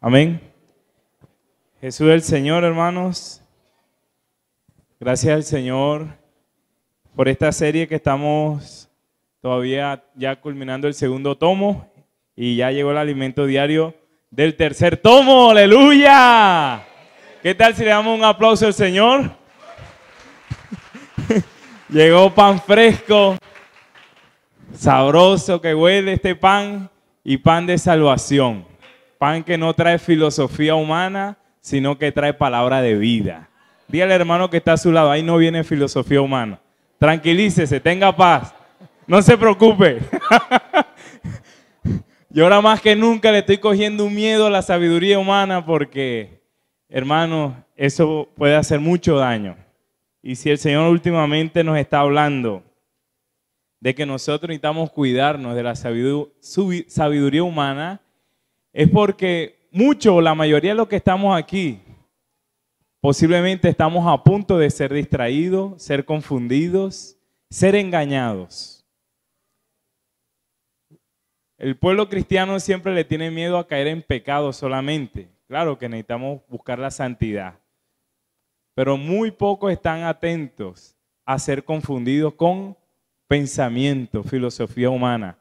Amén. Jesús es el Señor, hermanos. Gracias al Señor por esta serie que estamos todavía ya culminando el segundo tomo y ya llegó el alimento diario del tercer tomo. ¡Aleluya! ¿Qué tal si le damos un aplauso al Señor? Llegó pan fresco, sabroso que huele este pan y pan de salvación. Pan que no trae filosofía humana, sino que trae palabra de vida. Dígale, hermano, que está a su lado, ahí no viene filosofía humana. Tranquilícese, tenga paz, no se preocupe. Yo ahora más que nunca le estoy cogiendo un miedo a la sabiduría humana porque, hermano, eso puede hacer mucho daño. Y si el Señor últimamente nos está hablando de que nosotros necesitamos cuidarnos de la sabiduría humana, es porque la mayoría de los que estamos aquí, posiblemente estamos a punto de ser distraídos, ser confundidos, ser engañados. El pueblo cristiano siempre le tiene miedo a caer en pecado solamente. Claro que necesitamos buscar la santidad, pero muy pocos están atentos a ser confundidos con pensamiento, filosofía humana.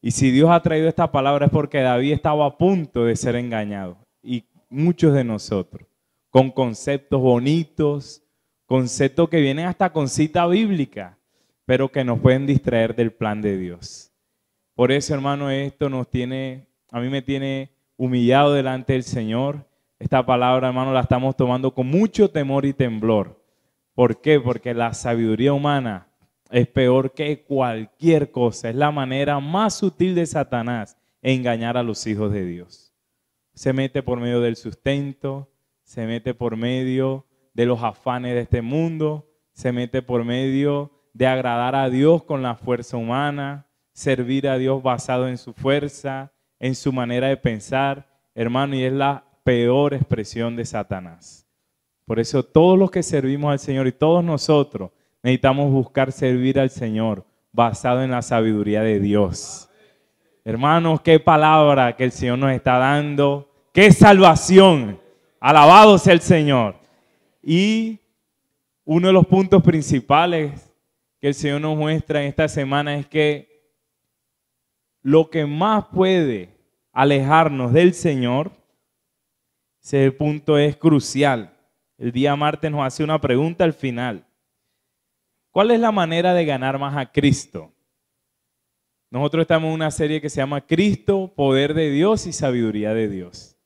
Y si Dios ha traído esta palabra es porque David estaba a punto de ser engañado. Y muchos de nosotros, con conceptos bonitos, conceptos que vienen hasta con cita bíblica, pero que nos pueden distraer del plan de Dios. Por eso, hermano, esto a mí me tiene humillado delante del Señor. Esta palabra, hermano, la estamos tomando con mucho temor y temblor. ¿Por qué? Porque la sabiduría humana es peor que cualquier cosa. Es la manera más sutil de Satanás engañar a los hijos de Dios. Se mete por medio del sustento, se mete por medio de los afanes de este mundo, se mete por medio de agradar a Dios con la fuerza humana, servir a Dios basado en su fuerza, en su manera de pensar, hermano, y es la peor expresión de Satanás. Por eso todos los que servimos al Señor y todos nosotros necesitamos buscar servir al Señor basado en la sabiduría de Dios. Hermanos, qué palabra que el Señor nos está dando, qué salvación. Alabado sea el Señor. Y uno de los puntos principales que el Señor nos muestra en esta semana es que lo que más puede alejarnos del Señor, ese punto es crucial. El día martes nos hace una pregunta al final. ¿Cuál es la manera de ganar más a Cristo? Nosotros estamos en una serie que se llama Cristo, Poder de Dios y Sabiduría de Dios.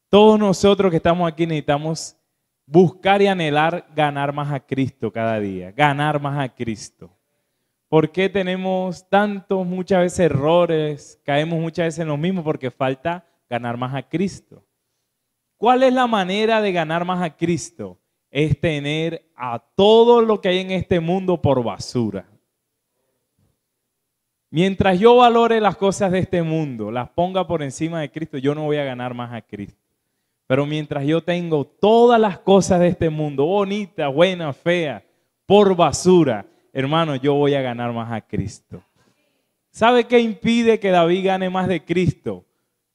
Todos nosotros que estamos aquí necesitamos buscar y anhelar ganar más a Cristo cada día, ganar más a Cristo. ¿Por qué tenemos tantos, muchas veces errores, caemos muchas veces en los mismos? Porque falta ganar más a Cristo. ¿Cuál es la manera de ganar más a Cristo? Es tener a todo lo que hay en este mundo por basura. Mientras yo valore las cosas de este mundo, las ponga por encima de Cristo, yo no voy a ganar más a Cristo. Pero mientras yo tengo todas las cosas de este mundo, bonitas, buenas, feas, por basura, hermano, yo voy a ganar más a Cristo. ¿Sabe qué impide que David gane más de Cristo?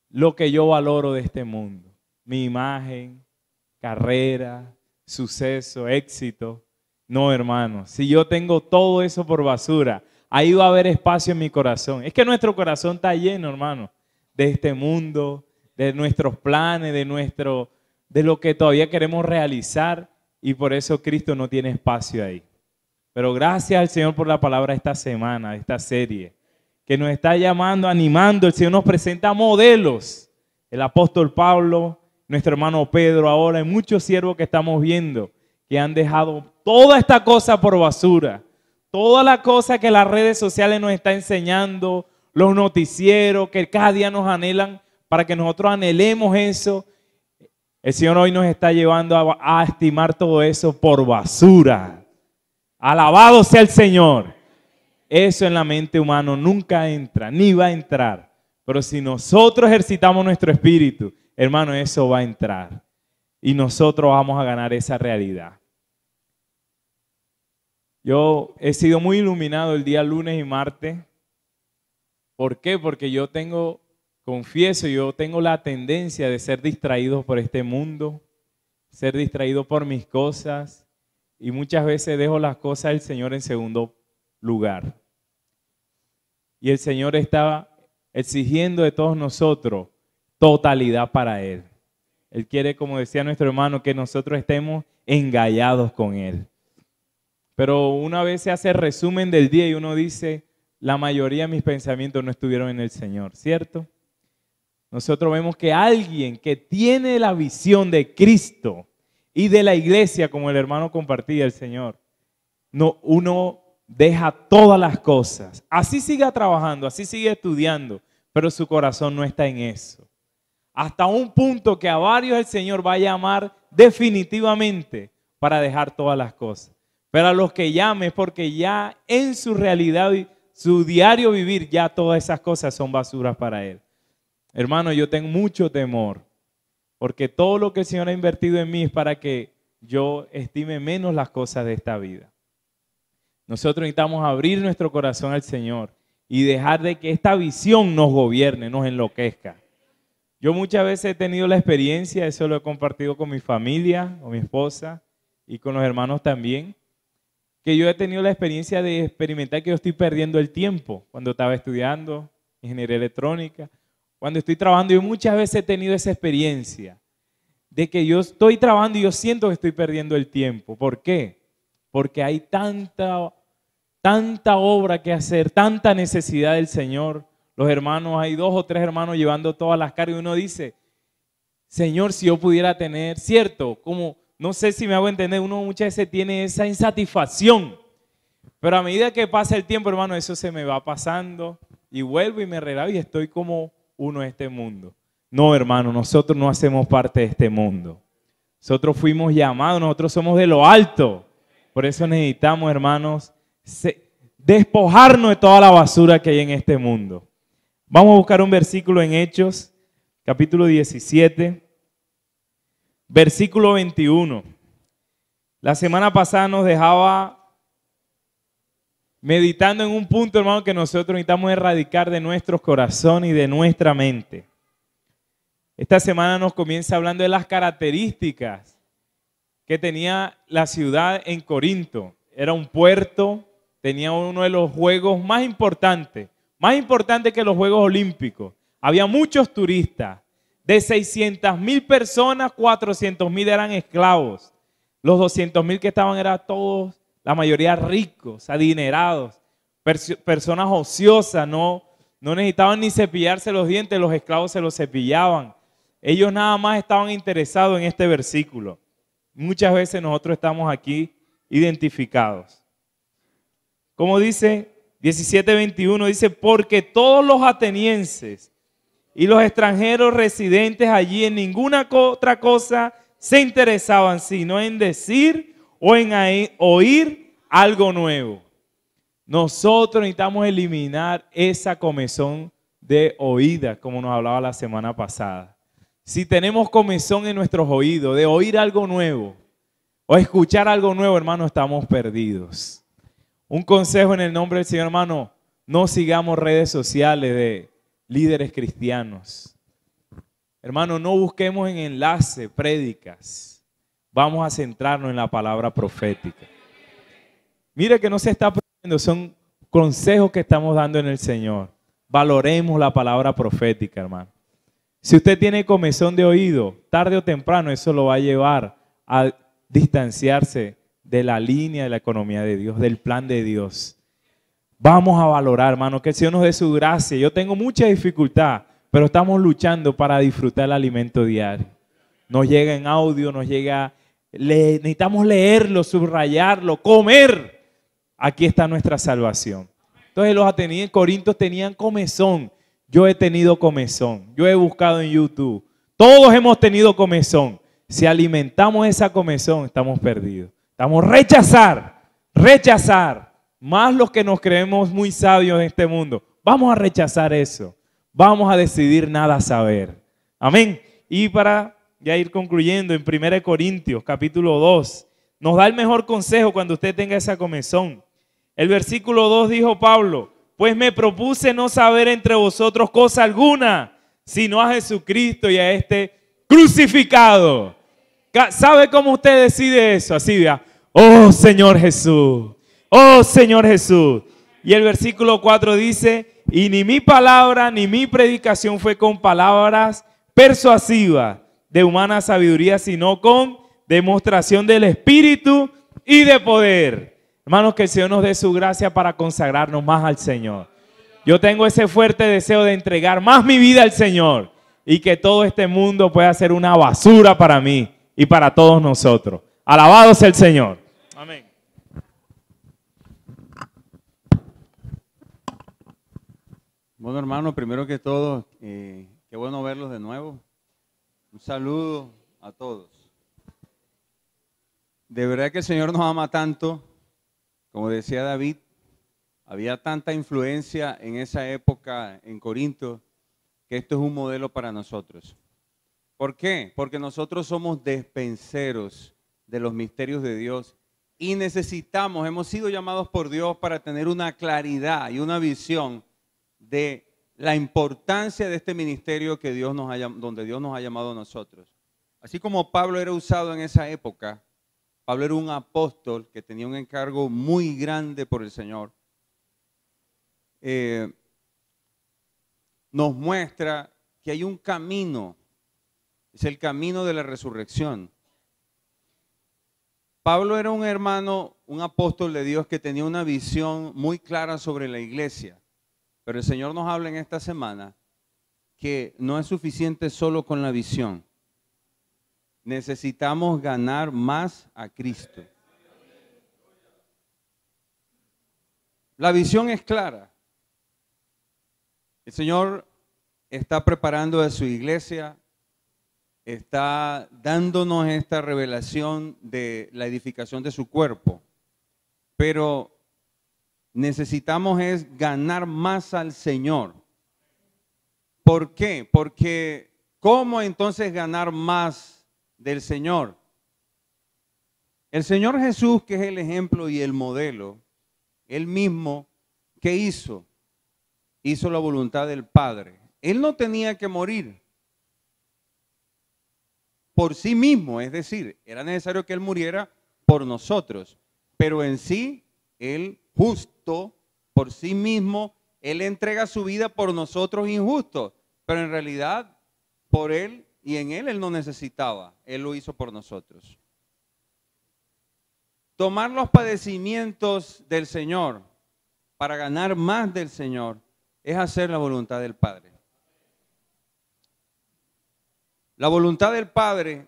Lo que yo valoro de este mundo. Mi imagen, carrera, suceso, éxito. No, hermano, si yo tengo todo eso por basura, ahí va a haber espacio en mi corazón. Es que nuestro corazón está lleno, hermano, de este mundo, de nuestros planes, de lo que todavía queremos realizar, y por eso Cristo no tiene espacio ahí. Pero gracias al Señor por la palabra esta semana, de esta serie, que nos está llamando, animando. El Señor nos presenta modelos. El apóstol Pablo, nuestro hermano Pedro ahora, y muchos siervos que estamos viendo que han dejado toda esta cosa por basura. Toda la cosa que las redes sociales nos están enseñando, los noticieros que cada día nos anhelan para que nosotros anhelemos eso. El Señor hoy nos está llevando a estimar todo eso por basura. Alabado sea el Señor. Eso en la mente humana nunca entra, ni va a entrar. Pero si nosotros ejercitamos nuestro espíritu, hermano, eso va a entrar. Y nosotros vamos a ganar esa realidad. Yo he sido muy iluminado el día lunes y martes. ¿Por qué? Porque yo tengo confieso, yo tengo la tendencia de ser distraído por este mundo, ser distraído por mis cosas, y muchas veces dejo las cosas del Señor en segundo lugar. Y el Señor está exigiendo de todos nosotros totalidad para Él. Él quiere, como decía nuestro hermano, que nosotros estemos engallados con Él. Pero una vez se hace resumen del día y uno dice, la mayoría de mis pensamientos no estuvieron en el Señor, ¿cierto? Nosotros vemos que alguien que tiene la visión de Cristo y de la iglesia, como el hermano compartía el Señor, uno deja todas las cosas. Así siga trabajando, así sigue estudiando, pero su corazón no está en eso. Hasta un punto que a varios el Señor va a llamar definitivamente para dejar todas las cosas. Pero a los que llame es porque ya en su realidad, su diario vivir, ya todas esas cosas son basuras para Él. Hermano, yo tengo mucho temor, porque todo lo que el Señor ha invertido en mí es para que yo estime menos las cosas de esta vida. Nosotros necesitamos abrir nuestro corazón al Señor y dejar de que esta visión nos gobierne, nos enloquezca. Yo muchas veces he tenido la experiencia, eso lo he compartido con mi familia, con mi esposa y con los hermanos también, que yo he tenido la experiencia de experimentar que yo estoy perdiendo el tiempo cuando estaba estudiando ingeniería electrónica, cuando estoy trabajando. Yo muchas veces he tenido esa experiencia de que yo estoy trabajando y yo siento que estoy perdiendo el tiempo. ¿Por qué? Porque hay tanta obra que hacer, tanta necesidad del Señor. Los hermanos, hay 2 o 3 hermanos llevando todas las cargas y uno dice, Señor, si yo pudiera tener, cierto, como, no sé si me hago entender, uno muchas veces tiene esa insatisfacción, pero a medida que pasa el tiempo, hermano, eso se me va pasando y vuelvo y me relajo y estoy como uno de este mundo. No, hermano, nosotros no hacemos parte de este mundo. Nosotros fuimos llamados, nosotros somos de lo alto. Por eso necesitamos, hermanos, despojarnos de toda la basura que hay en este mundo. Vamos a buscar un versículo en Hechos, capítulo 17, versículo 21. La semana pasada nos dejaba meditando en un punto, hermano, que nosotros necesitamos erradicar de nuestros corazones y de nuestra mente. Esta semana nos comienza hablando de las características que tenía la ciudad en Corinto. Era un puerto, tenía uno de los juegos más importantes que los Juegos Olímpicos. Había muchos turistas. De 600,000 personas, 400,000 eran esclavos. Los 200,000 que estaban eran todos, la mayoría ricos, adinerados, personas ociosas, no necesitaban ni cepillarse los dientes, los esclavos se los cepillaban. Ellos nada más estaban interesados en este versículo. Muchas veces nosotros estamos aquí identificados. Como dice 17:21, dice, porque todos los atenienses y los extranjeros residentes allí en ninguna otra cosa se interesaban, sino en decir o en oír algo nuevo. Nosotros necesitamos eliminar esa comezón de oídas, como nos hablaba la semana pasada. Si tenemos comezón en nuestros oídos de oír algo nuevo o escuchar algo nuevo, hermano, estamos perdidos. Un consejo en el nombre del Señor, hermano, no sigamos redes sociales de líderes cristianos. Hermano, no busquemos en enlace, prédicas. Vamos a centrarnos en la palabra profética. Mire que no se está perdiendo, son consejos que estamos dando en el Señor. Valoremos la palabra profética, hermano. Si usted tiene comezón de oído, tarde o temprano eso lo va a llevar a distanciarse de la línea de la economía de Dios, del plan de Dios. Vamos a valorar, hermano, que el Señor nos dé su gracia. Yo tengo mucha dificultad, pero estamos luchando para disfrutar el alimento diario. Nos llega en audio, nos llega, necesitamos leerlo, subrayarlo, comer. Aquí está nuestra salvación. Entonces los atenienses corintios tenían comezón. Yo he tenido comezón. Yo he buscado en YouTube. Todos hemos tenido comezón. Si alimentamos esa comezón, estamos perdidos. Estamos rechazar. Más los que nos creemos muy sabios en este mundo. Vamos a rechazar eso. Vamos a decidir nada saber. Amén. Y para ya ir concluyendo, en 1 Corintios capítulo 2, nos da el mejor consejo cuando usted tenga esa comezón. El versículo 2 dijo Pablo, pues me propuse no saber entre vosotros cosa alguna, sino a Jesucristo y a este crucificado. ¿Sabe cómo usted decide eso? Así vea, oh Señor Jesús, oh Señor Jesús. Y el versículo 4 dice, y ni mi palabra ni mi predicación fue con palabras persuasivas de humana sabiduría, sino con demostración del Espíritu y de poder. Hermanos, que el Señor nos dé su gracia para consagrarnos más al Señor. Yo tengo ese fuerte deseo de entregar más mi vida al Señor y que todo este mundo pueda ser una basura para mí y para todos nosotros. Alabado sea el Señor. Amén. Bueno, hermano, primero que todo, qué bueno verlos de nuevo. Un saludo a todos. De verdad que el Señor nos ama tanto, como decía David, había tanta influencia en esa época en Corinto, que esto es un modelo para nosotros. ¿Por qué? Porque nosotros somos despenseros de los misterios de Dios y necesitamos, hemos sido llamados por Dios para tener una claridad y una visión de la importancia de este ministerio que donde Dios nos ha llamado a nosotros. Así como Pablo era usado en esa época, Pablo era un apóstol que tenía un encargo muy grande por el Señor. Nos muestra que hay un camino, es el camino de la resurrección. Pablo era un hermano, un apóstol de Dios que tenía una visión muy clara sobre la iglesia. Pero el Señor nos habla en esta semana que no es suficiente solo con la visión. Necesitamos ganar más a Cristo. La visión es clara. El Señor está preparando a su iglesia, está dándonos esta revelación de la edificación de su cuerpo. Pero necesitamos es ganar más al Señor. ¿Por qué? Porque ¿cómo entonces ganar más del Señor? El Señor Jesús, que es el ejemplo y el modelo, Él mismo, ¿qué hizo? Hizo la voluntad del Padre. Él no tenía que morir por sí mismo, es decir, era necesario que Él muriera por nosotros, pero en sí, Él justo por sí mismo, Él entrega su vida por nosotros injustos, pero en realidad por Él y en Él no necesitaba, Él lo hizo por nosotros. Tomar los padecimientos del Señor para ganar más del Señor es hacer la voluntad del Padre. La voluntad del Padre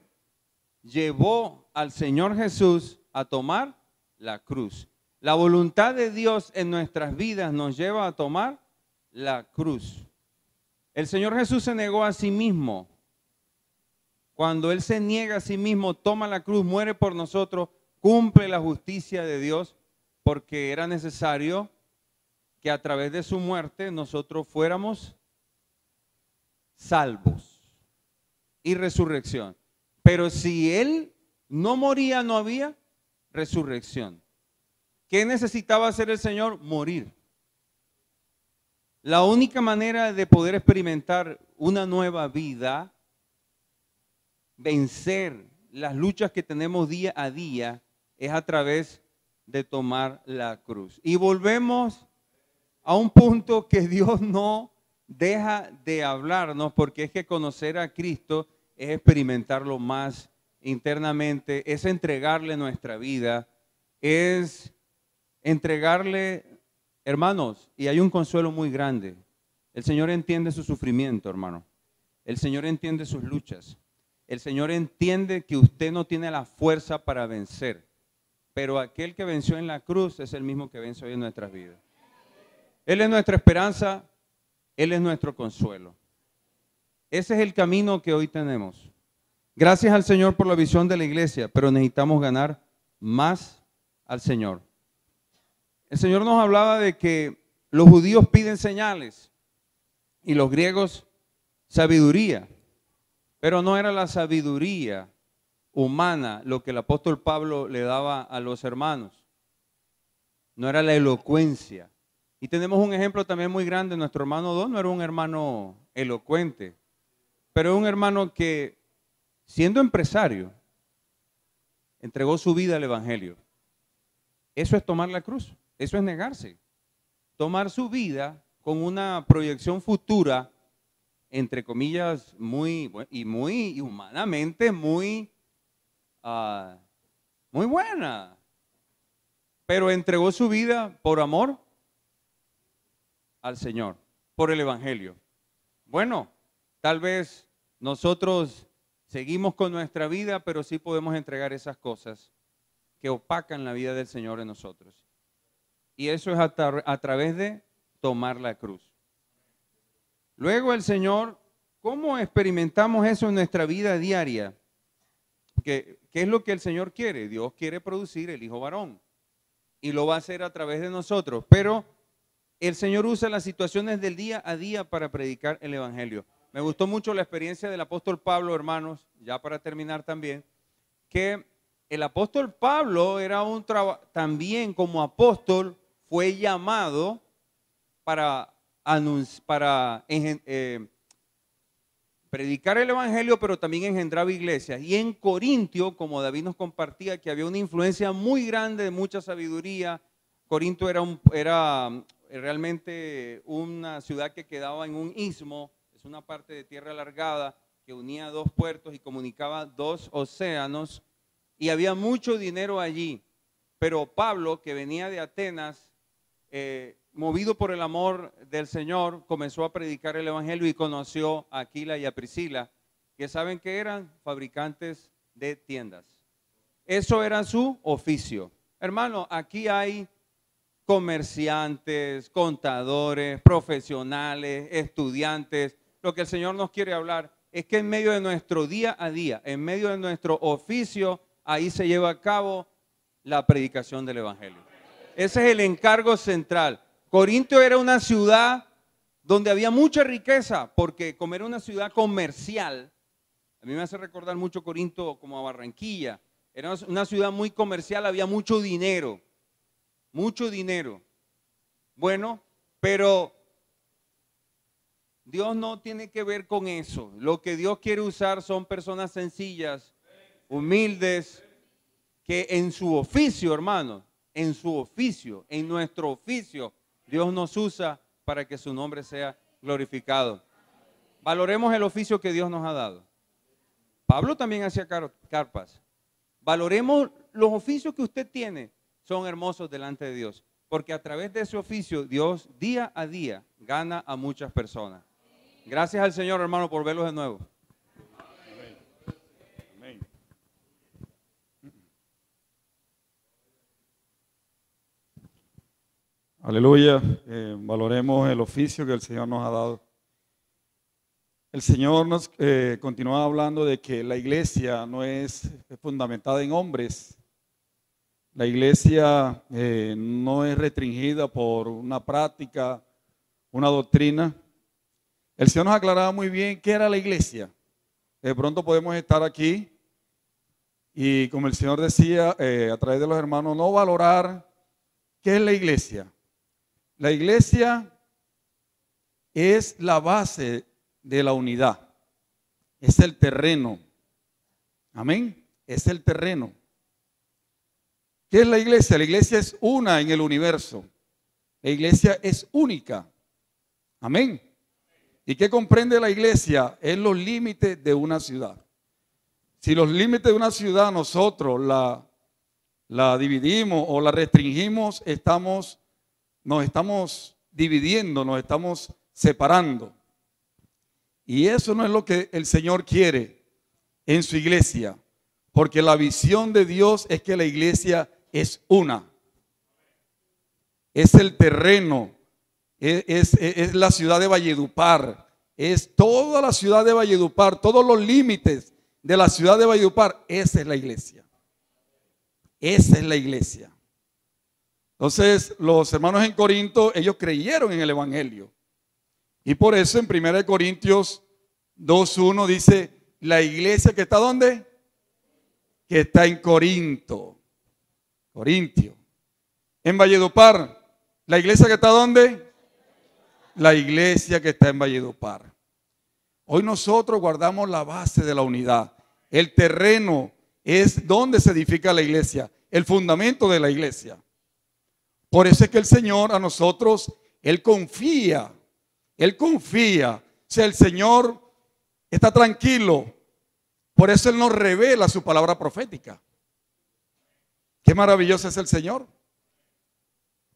llevó al Señor Jesús a tomar la cruz. La voluntad de Dios en nuestras vidas nos lleva a tomar la cruz. El Señor Jesús se negó a sí mismo. Cuando Él se niega a sí mismo, toma la cruz, muere por nosotros, cumple la justicia de Dios, porque era necesario que a través de su muerte nosotros fuéramos salvos y resurrección. Pero si Él no moría, no había resurrección. ¿Qué necesitaba hacer el Señor? Morir. La única manera de poder experimentar una nueva vida, vencer las luchas que tenemos día a día, es a través de tomar la cruz. Y volvemos a un punto que Dios no deja de hablarnos, porque es que conocer a Cristo es experimentarlo más internamente, es entregarle nuestra vida, es entregarle, hermanos, y hay un consuelo muy grande. El Señor entiende su sufrimiento, hermano. El Señor entiende sus luchas. El Señor entiende que usted no tiene la fuerza para vencer, pero aquel que venció en la cruz es el mismo que vence hoy en nuestras vidas. Él es nuestra esperanza, Él es nuestro consuelo. Ese es el camino que hoy tenemos. Gracias al Señor por la visión de la iglesia, pero necesitamos ganar más al Señor. El Señor nos hablaba de que los judíos piden señales y los griegos sabiduría, pero no era la sabiduría humana lo que el apóstol Pablo le daba a los hermanos. No era la elocuencia. Y tenemos un ejemplo también muy grande. Nuestro hermano Don no era un hermano elocuente. Pero es un hermano que, siendo empresario, entregó su vida al Evangelio. Eso es tomar la cruz, eso es negarse. Tomar su vida con una proyección futura, entre comillas, muy humanamente muy buena. Pero entregó su vida por amor al Señor, por el Evangelio. Bueno, tal vez nosotros seguimos con nuestra vida, pero sí podemos entregar esas cosas que opacan la vida del Señor en nosotros. Y eso es a través de tomar la cruz. Luego el Señor, ¿cómo experimentamos eso en nuestra vida diaria? ¿Qué es lo que el Señor quiere? Dios quiere producir el Hijo varón y lo va a hacer a través de nosotros. Pero el Señor usa las situaciones del día a día para predicar el Evangelio. Me gustó mucho la experiencia del apóstol Pablo, hermanos, ya para terminar también, que el apóstol Pablo era también como apóstol fue llamado para predicar el Evangelio, pero también engendraba iglesias. Y en Corintio, como David nos compartía, que había una influencia muy grande de mucha sabiduría. Corinto era realmente una ciudad que quedaba en un istmo, es una parte de tierra alargada que unía dos puertos y comunicaba dos océanos, y había mucho dinero allí. Pero Pablo, que venía de Atenas, movido por el amor del Señor, comenzó a predicar el Evangelio y conoció a Aquila y a Priscila, que saben que eran fabricantes de tiendas. Eso era su oficio. Hermano, aquí hay comerciantes, contadores, profesionales, estudiantes. Lo que el Señor nos quiere hablar es que en medio de nuestro día a día, en medio de nuestro oficio, ahí se lleva a cabo la predicación del Evangelio. Ese es el encargo central. Corinto era una ciudad donde había mucha riqueza, porque como era una ciudad comercial, a mí me hace recordar mucho Corinto como a Barranquilla. Era una ciudad muy comercial, había mucho dinero. Mucho dinero. Bueno, pero Dios no tiene que ver con eso. Lo que Dios quiere usar son personas sencillas, humildes, que en su oficio, hermanos, en su oficio, en nuestro oficio, Dios nos usa para que su nombre sea glorificado. Valoremos el oficio que Dios nos ha dado. Pablo también hacía carpas. Valoremos los oficios que usted tiene. Son hermosos delante de Dios, porque a través de ese oficio Dios día a día gana a muchas personas. Gracias al Señor, hermano, por verlos de nuevo. Amén. Aleluya. Valoremos el oficio que el Señor nos ha dado. El Señor nos continúa hablando de que la iglesia no es fundamentada en hombres. La iglesia no es restringida por una práctica, una doctrina. El Señor nos aclaraba muy bien qué era la iglesia. De pronto podemos estar aquí y, como el Señor decía a través de los hermanos, no valorar qué es la iglesia. La iglesia es la base de la unidad. Es el terreno. Amén. Es el terreno. ¿Qué es la iglesia? La iglesia es una en el universo. La iglesia es única. Amén. ¿Y qué comprende la iglesia? Es los límites de una ciudad. Si los límites de una ciudad nosotros la dividimos o la restringimos, nos estamos dividiendo, nos estamos separando. Y eso no es lo que el Señor quiere en su iglesia. Porque la visión de Dios es que la iglesia es una. Es el terreno, es la ciudad de Valledupar, es toda la ciudad de Valledupar, todos los límites de la ciudad de Valledupar. Esa es la iglesia. Esa es la iglesia. Entonces, los hermanos en Corinto, ellos creyeron en el Evangelio. Y por eso en 1 Corintios 2:1 dice, la iglesia que está ¿dónde? Que está en Corintio. En Valledupar, ¿la iglesia que está dónde? La iglesia que está en Valledupar. Hoy nosotros guardamos la base de la unidad. El terreno es donde se edifica la iglesia, el fundamento de la iglesia. Por eso es que el Señor a nosotros, Él confía. O sea, el Señor está tranquilo. Por eso Él nos revela su palabra profética. Qué maravilloso es el Señor.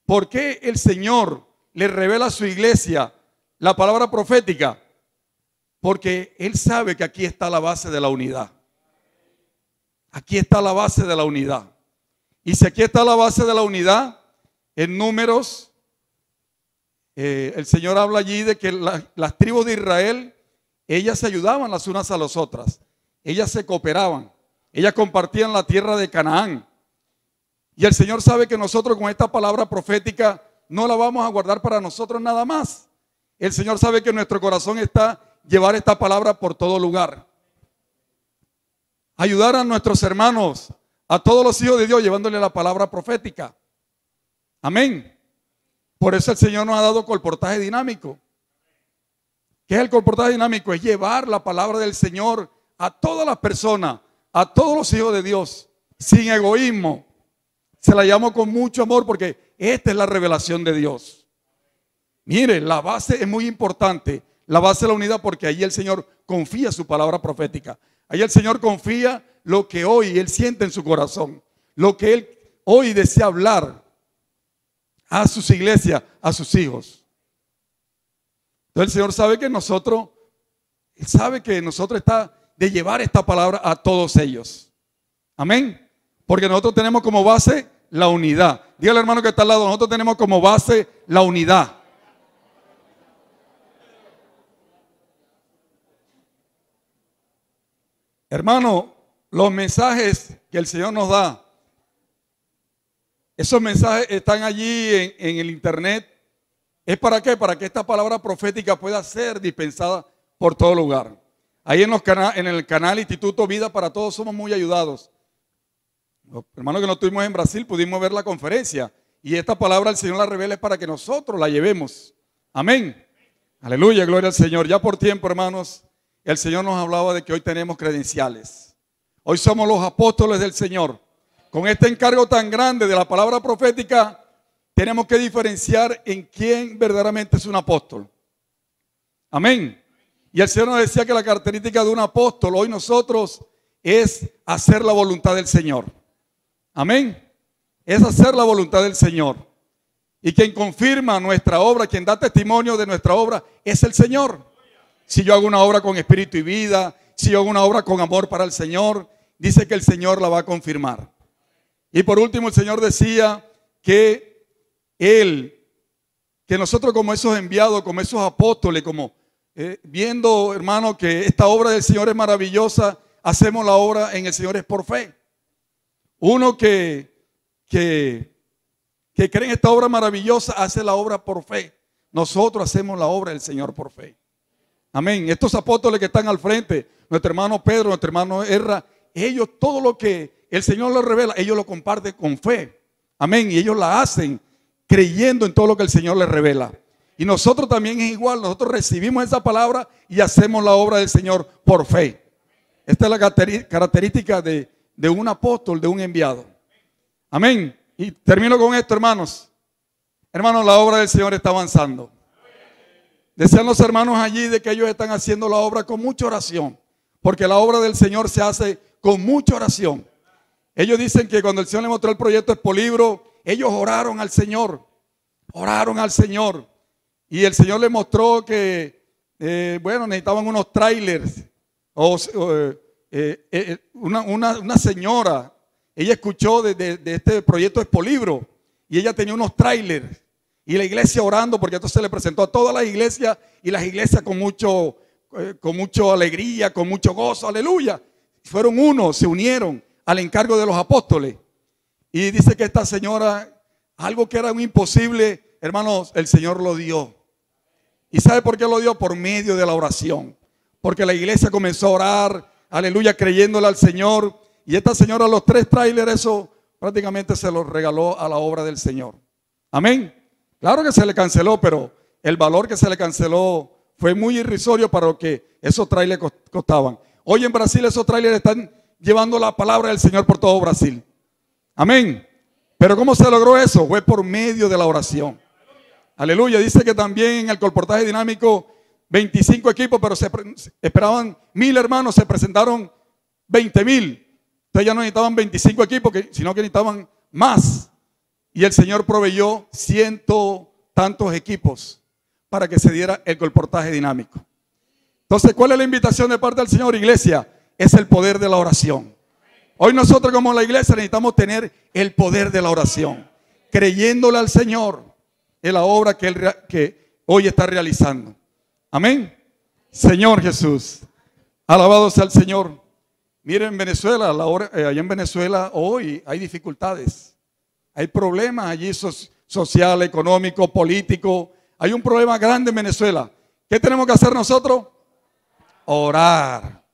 ¿Por qué el Señor le revela a su iglesia la palabra profética? Porque Él sabe que aquí está la base de la unidad. Aquí está la base de la unidad. Y si aquí está la base de la unidad, en Números, el Señor habla allí de que las tribus de Israel, ellas se ayudaban las unas a las otras. Ellas se cooperaban. Ellas compartían la tierra de Canaán. Y el Señor sabe que nosotros con esta palabra profética no la vamos a guardar para nosotros nada más. El Señor sabe que nuestro corazón está llevar esta palabra por todo lugar. Ayudar a nuestros hermanos, a todos los hijos de Dios, llevándole la palabra profética. Amén. Por eso el Señor nos ha dado colportaje dinámico. ¿Qué es el colportaje dinámico? Es llevar la palabra del Señor a todas las personas, a todos los hijos de Dios, sin egoísmo. Se la llamo con mucho amor porque esta es la revelación de Dios. Mire, la base es muy importante. La base de la unidad, porque ahí el Señor confía su palabra profética. Ahí el Señor confía lo que hoy Él siente en su corazón. Lo que Él hoy desea hablar a sus iglesias, a sus hijos. Entonces el Señor sabe que nosotros, Él sabe que nosotros está de llevar esta palabra a todos ellos. Amén. Porque nosotros tenemos como base la unidad. Dígale al hermano que está al lado, nosotros tenemos como base la unidad. Hermano, los mensajes que el Señor nos da, esos mensajes están allí en el internet. ¿Es para qué? Para que esta palabra profética pueda ser dispensada por todo lugar. Ahí en el canal Instituto Vida para Todos somos muy ayudados. Los hermanos que no estuvimos en Brasil pudimos ver la conferencia. Y esta palabra el Señor la revela es para que nosotros la llevemos. Amén. Aleluya, gloria al Señor. Ya por tiempo, hermanos, el Señor nos hablaba de que hoy tenemos credenciales. Hoy somos los apóstoles del Señor. Con este encargo tan grande de la palabra profética, tenemos que diferenciar en quién verdaderamente es un apóstol. Amén. Y el Señor nos decía que la característica de un apóstol hoy nosotros es hacer la voluntad del Señor. Amén. Es hacer la voluntad del Señor. Y quien confirma nuestra obra, quien da testimonio de nuestra obra, es el Señor. Si yo hago una obra con espíritu y vida, si yo hago una obra con amor para el Señor, dice que el Señor la va a confirmar. Y por último el Señor decía que que nosotros como esos enviados, como esos apóstoles, como viendo, hermano, que esta obra del Señor es maravillosa, hacemos la obra en el Señor es por fe. Uno que cree en esta obra maravillosa hace la obra por fe. Nosotros hacemos la obra del Señor por fe. Amén. Estos apóstoles que están al frente, nuestro hermano Pedro, nuestro hermano Erra, ellos todo lo que el Señor les revela, ellos lo comparten con fe. Amén. Y ellos la hacen creyendo en todo lo que el Señor les revela. Y nosotros también es igual. Nosotros recibimos esa palabra y hacemos la obra del Señor por fe. Esta es la característica de un apóstol, de un enviado. Amén. Y termino con esto, hermanos. Hermanos, la obra del Señor está avanzando. Decían los hermanos allí de que ellos están haciendo la obra con mucha oración, porque la obra del Señor se hace con mucha oración. Ellos dicen que cuando el Señor les mostró el proyecto Expolibro, ellos oraron al Señor, y el Señor les mostró que, necesitaban unos trailers, una señora, ella escuchó de este proyecto Expolibro, y ella tenía unos trailers. Y la iglesia orando, porque esto se le presentó a todas las iglesias, y las iglesias con mucha alegría, con mucho gozo, aleluya. Fueron unos, se unieron al encargo de los apóstoles. Y dice que esta señora, algo que era un imposible, hermanos, el Señor lo dio. ¿Y sabe por qué lo dio? Por medio de la oración. Porque la iglesia comenzó a orar, aleluya, creyéndole al Señor. Y esta señora, los 3 trailers, eso prácticamente se los regaló a la obra del Señor. Amén. Claro que se le canceló, pero el valor que se le canceló Fue muy irrisorio para lo que esos trailers costaban. Hoy en Brasil esos trailers están llevando la palabra del Señor por todo Brasil. Amén. Pero ¿cómo se logró eso? Fue por medio de la oración. Aleluya. Dice que también en el colportaje dinámico 25 equipos, pero esperaban 1000 hermanos, se presentaron 20,000. Entonces ya no necesitaban 25 equipos, sino que necesitaban más. Y el Señor proveyó 100 tantos equipos para que se diera el colportaje dinámico. Entonces, ¿cuál es la invitación de parte del Señor, iglesia? Es el poder de la oración. Hoy nosotros como la iglesia necesitamos tener el poder de la oración, creyéndole al Señor en la obra que hoy está realizando. Amén. Señor Jesús, alabado sea el Señor. Miren, en Venezuela, allá en Venezuela hoy hay dificultades, hay problemas allí social, económico, político. Hay un problema grande en Venezuela. ¿Qué tenemos que hacer nosotros? Orar.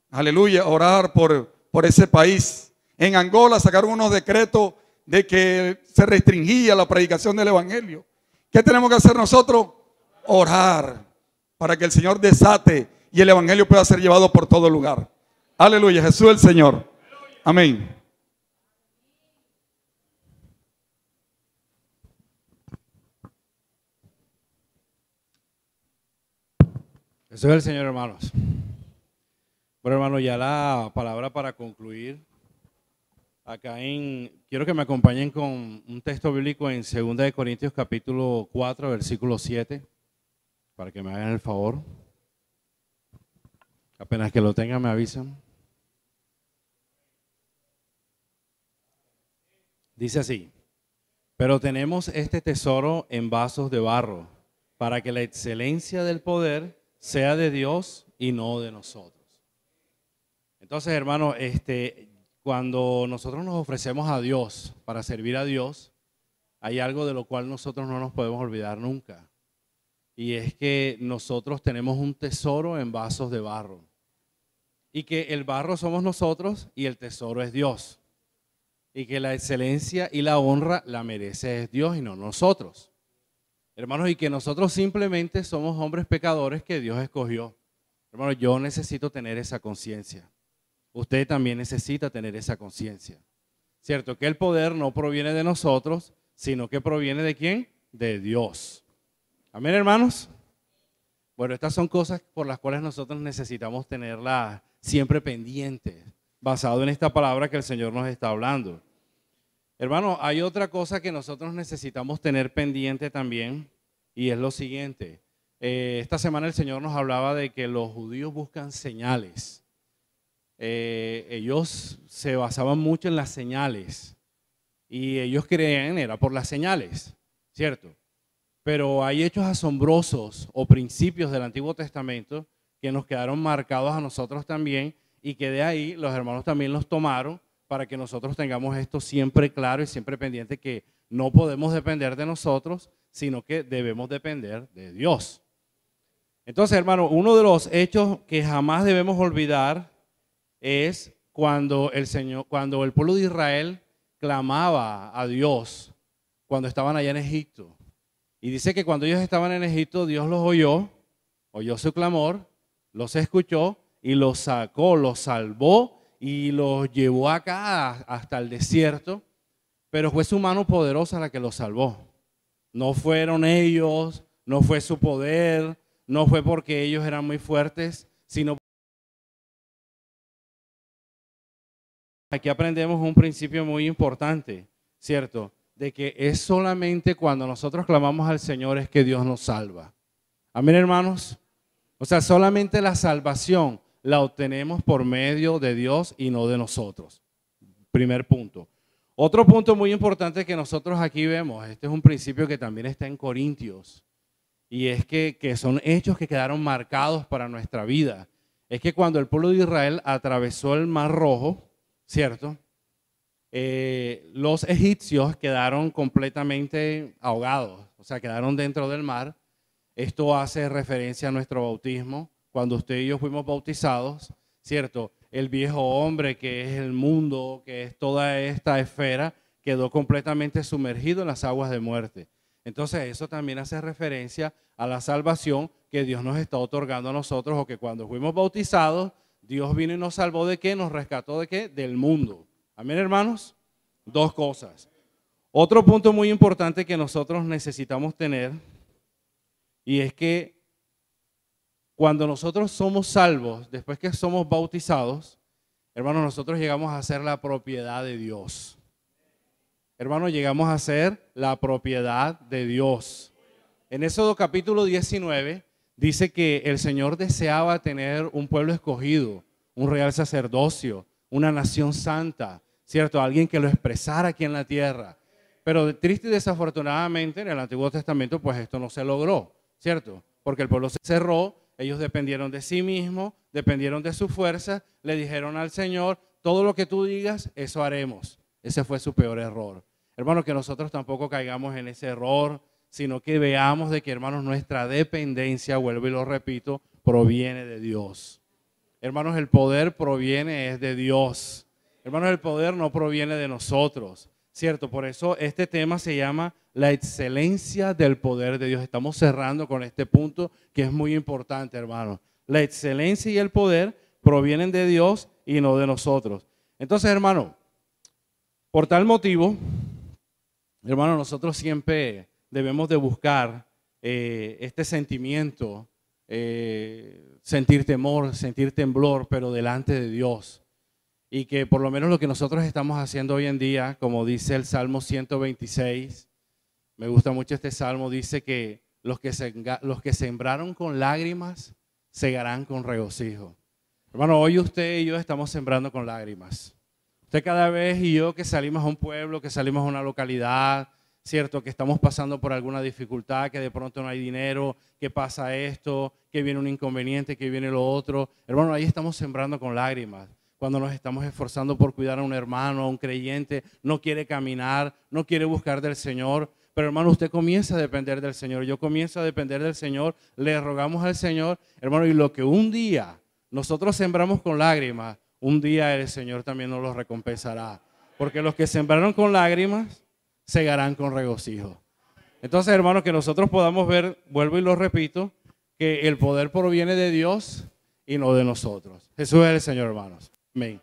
Aleluya, orar por ese país. En Angola sacaron unos decretos de que se restringía la predicación del evangelio. ¿Qué tenemos que hacer nosotros? Orar para que el Señor desate y el evangelio pueda ser llevado por todo lugar. Aleluya, Jesús el Señor. Amén. Jesús es el Señor, hermanos. Bueno, hermano, ya la palabra para concluir. Quiero que me acompañen con un texto bíblico en 2 Corintios capítulo 4, versículo 7, para que me hagan el favor. Apenas que lo tengan me avisan. Dice así: pero tenemos este tesoro en vasos de barro, para que la excelencia del poder sea de Dios y no de nosotros. Entonces, hermano, cuando nosotros nos ofrecemos a Dios para servir a Dios, hay algo de lo cual nosotros no nos podemos olvidar nunca. Y es que nosotros tenemos un tesoro en vasos de barro. Y que el barro somos nosotros y el tesoro es Dios. Y que la excelencia y la honra la merece Dios y no nosotros. Hermanos, y que nosotros simplemente somos hombres pecadores que Dios escogió. Hermanos, yo necesito tener esa conciencia. Usted también necesita tener esa conciencia. Cierto que el poder no proviene de nosotros, sino que proviene ¿de quién? De Dios. Amén, hermanos. Bueno, estas son cosas por las cuales nosotros necesitamos tenerlas siempre pendientes, basado en esta palabra que el Señor nos está hablando. Hermano, hay otra cosa que nosotros necesitamos tener pendiente también, y es lo siguiente. Esta semana el Señor nos hablaba de que los judíos buscan señales. Ellos se basaban mucho en las señales, y ellos creían era por las señales, ¿cierto? Pero hay hechos asombrosos o principios del Antiguo Testamento que nos quedaron marcados a nosotros también, y que de ahí los hermanos también los tomaron para que nosotros tengamos esto siempre claro y siempre pendiente, que no podemos depender de nosotros, sino que debemos depender de Dios. Entonces, hermano, uno de los hechos que jamás debemos olvidar es cuando el pueblo de Israel clamaba a Dios cuando estaban allá en Egipto. Y dice que cuando ellos estaban en Egipto, Dios los oyó su clamor, los escuchó y los sacó, los salvó y los llevó acá hasta el desierto, pero fue su mano poderosa la que los salvó. No fueron ellos, no fue su poder, no fue porque ellos eran muy fuertes, sino aquí aprendemos un principio muy importante, ¿cierto? De que es solamente cuando nosotros clamamos al Señor es que Dios nos salva. Amén, hermanos. O sea, solamente la salvación la obtenemos por medio de Dios y no de nosotros. Primer punto. Otro punto muy importante que nosotros aquí vemos, este es un principio que también está en Corintios, y es que son hechos que quedaron marcados para nuestra vida. Es que cuando el pueblo de Israel atravesó el Mar Rojo, ¿cierto? Los egipcios quedaron completamente ahogados, o sea, quedaron dentro del mar. Esto hace referencia a nuestro bautismo, cuando usted y yo fuimos bautizados, ¿cierto? El viejo hombre, que es el mundo, que es toda esta esfera, quedó completamente sumergido en las aguas de muerte. Entonces eso también hace referencia a la salvación que Dios nos está otorgando a nosotros, o que cuando fuimos bautizados, Dios vino y nos salvó ¿de qué? Nos rescató ¿de qué? Del mundo. Amén, hermanos. Dos cosas. Otro punto muy importante que nosotros necesitamos tener, y es que cuando nosotros somos salvos, después que somos bautizados, hermanos, nosotros llegamos a ser la propiedad de Dios. Hermanos, llegamos a ser la propiedad de Dios. En Éxodo capítulo 19 dice que el Señor deseaba tener un pueblo escogido, un real sacerdocio, una nación santa, ¿cierto? Alguien que lo expresara aquí en la tierra. Pero triste y desafortunadamente en el Antiguo Testamento pues esto no se logró, ¿cierto? Porque el pueblo se cerró, ellos dependieron de sí mismos, dependieron de su fuerza, le dijeron al Señor, todo lo que tú digas, eso haremos. Ese fue su peor error. Hermanos, que nosotros tampoco caigamos en ese error, sino que veamos de que, hermanos, nuestra dependencia, vuelvo y lo repito, proviene de Dios. Hermanos, el poder proviene es de Dios. Hermanos, el poder no proviene de nosotros, ¿cierto? Por eso este tema se llama la excelencia del poder de Dios. Estamos cerrando con este punto que es muy importante, hermanos. La excelencia y el poder provienen de Dios y no de nosotros. Entonces, hermano, por tal motivo, hermano, nosotros siempre debemos de buscar este sentimiento, sentir temor, sentir temblor, pero delante de Dios. Y que por lo menos lo que nosotros estamos haciendo hoy en día, como dice el Salmo 126, me gusta mucho este salmo, dice que los que sembraron con lágrimas, segarán con regocijo. Hermano, hoy usted y yo estamos sembrando con lágrimas. Usted cada vez y yo que salimos a un pueblo, que salimos a una localidad, ¿cierto? Que estamos pasando por alguna dificultad, que de pronto no hay dinero, que pasa esto, que viene un inconveniente, que viene lo otro. Hermano, ahí estamos sembrando con lágrimas. Cuando nos estamos esforzando por cuidar a un hermano, a un creyente, no quiere caminar, no quiere buscar del Señor. Pero hermano, usted comienza a depender del Señor, yo comienzo a depender del Señor, le rogamos al Señor, hermano, y lo que un día nosotros sembramos con lágrimas, un día el Señor también nos lo recompensará. Porque los que sembraron con lágrimas, segarán con regocijo. Entonces, hermano, que nosotros podamos ver, vuelvo y lo repito, que el poder proviene de Dios y no de nosotros. Jesús es el Señor, hermanos. Amén.